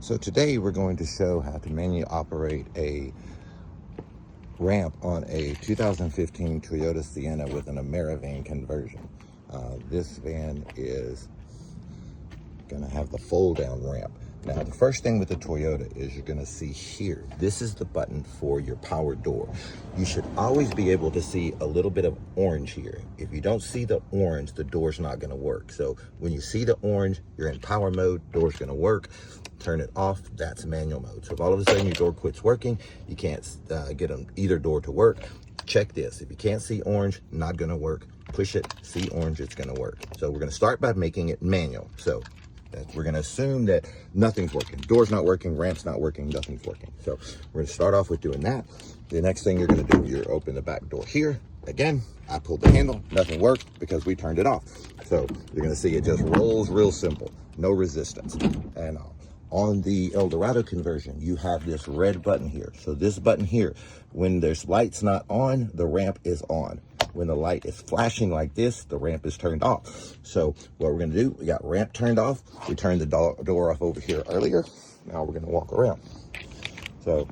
So today we're going to show how to manually operate a ramp on a 2015 Toyota Sienna with an Amerivan conversion. This van is going to have the fold down ramp. Now, the first thing with the Toyota is you're going to see here, this is the button for your power door. You should always be able to see a little bit of orange here. If you don't see the orange, the door's not going to work. So when you see the orange, you're in power mode, door's going to work. Turn it off, that's manual mode. So if all of a sudden your door quits working, you can't get either door to work, check this. If you can't see orange, not going to work. Push it, see orange, it's going to work. So we're going to start by making it manual. So we're going to assume that nothing's working. Door's not working, ramp's not working, nothing's working. So we're going to start off with doing that. The next thing you're going to do, you're open the back door here. Again, I pulled the handle, nothing worked because we turned it off. So you're going to see it just rolls real simple, no resistance. And on the Dorado conversion, you have this red button here. So this button here, when there's lights not on, the ramp is on. When the light is flashing like this, the ramp is turned off. So what we're gonna do, we got ramp turned off. We turned the door off over here earlier. Now we're gonna walk around. So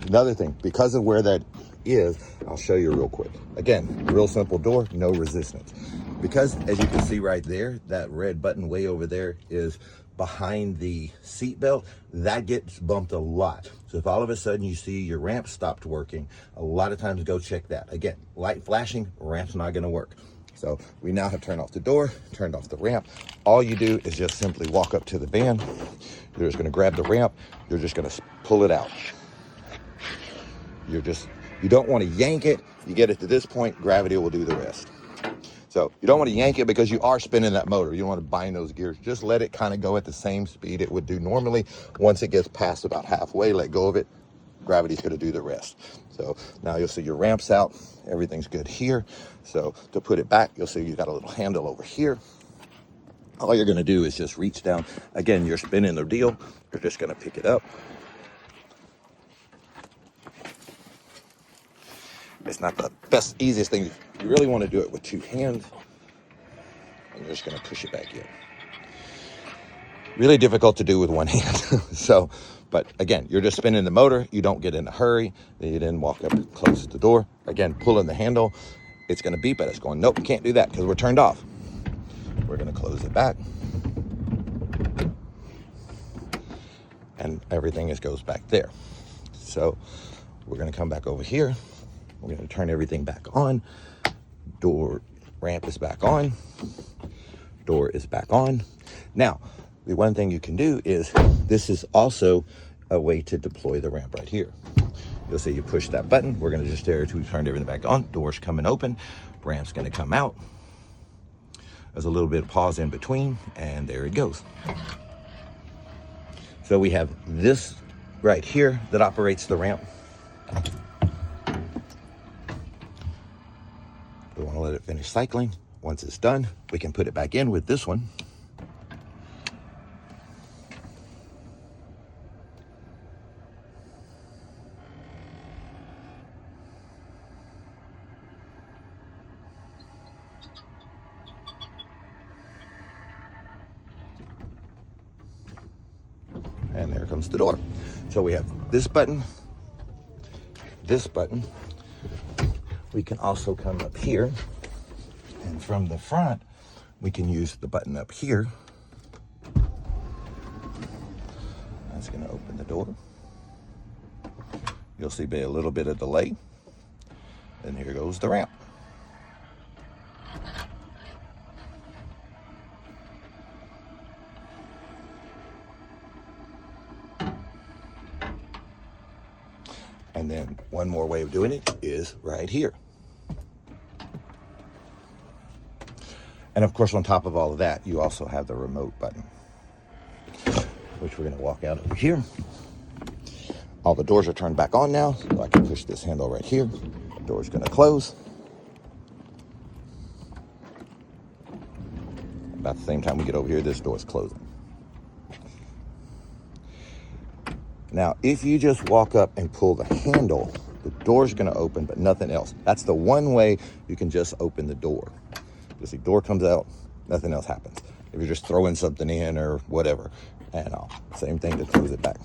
another thing, because of where that is, I'll show you real quick. Again, real simple door, no resistance. Because as you can see right there, that red button way over there is behind the seat belt, that gets bumped a lot. So if all of a sudden you see your ramp stopped working, a lot of times go check that. Again, light flashing, ramp's not gonna work. So we now have turned off the door, turned off the ramp. All you do is just simply walk up to the van. You're just gonna grab the ramp. You're just gonna pull it out. You don't wanna yank it. You get it to this point, gravity will do the rest. So you don't want to yank it because you are spinning that motor. You don't want to bind those gears. Just let it kind of go at the same speed it would do normally. Once it gets past about halfway, let go of it. Gravity's going to do the rest. So now you'll see your ramps out. Everything's good here. So to put it back, you'll see you got a little handle over here. All you're going to do is just reach down. Again, you're spinning the deal. You're just going to pick it up. It's not the best, easiest thing. You really want to do it with two hands. And you're just going to push it back in. Really difficult to do with one hand. So, but again, you're just spinning the motor. You don't get in a hurry. Then you then walk up and close the door. Again, pulling the handle. It's going to beep at us going, nope, can't do that because we're turned off. We're going to close it back. And everything goes back there. So we're going to come back over here. We're going to turn everything back on. Door ramp is back on. Door is back on. Now, the one thing you can do is, this is also a way to deploy the ramp right here. You'll see you push that button. We're going to just stare until we turn everything back on. Door's coming open. Ramp's going to come out. There's a little bit of pause in between, and there it goes. So we have this right here that operates the ramp. We want to let it finish cycling. Once it's done, we can put it back in with this one. And there comes the door. So we have this button, this button. We can also come up here, and from the front, we can use the button up here. That's going to open the door. You'll see a little bit of delay. And here goes the ramp. And then one more way of doing it is right here. And of course, on top of all of that, you also have the remote button, which we're going to walk out over here. All the doors are turned back on now, so I can push this handle right here. Door's going to close. About the same time we get over here, this door's closing. Now, if you just walk up and pull the handle, the door's going to open, but nothing else. That's the one way you can just open the door. You see, door comes out, nothing else happens. If you're just throwing something in or whatever, and off. Same thing to close it back.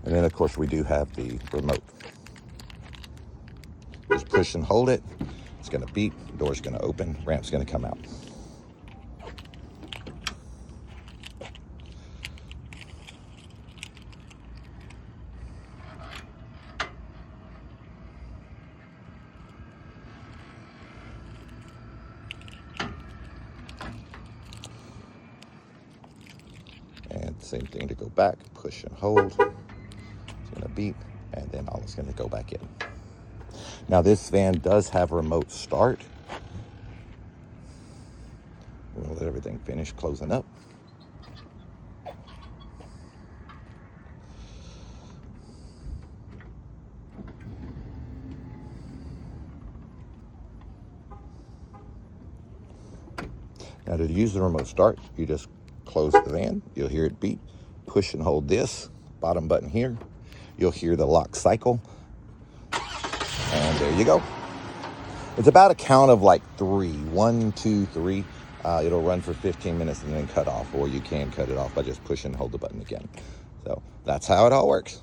And then of course we do have the remote. Just push and hold it. It's gonna beep, door's gonna open, ramp's gonna come out. And same thing to go back, push and hold. It's gonna beep, and then all it's gonna go back in. Now this van does have remote start. We're gonna let everything finish closing up. Now to use the remote start, you just close the van, you'll hear it beep, push and hold this bottom button here, you'll hear the lock cycle, and there you go. It's about a count of like 3, 1, 2, 3. It'll run for 15 minutes and then cut off, or you can cut it off by just pushing and hold the button again. So that's how it all works.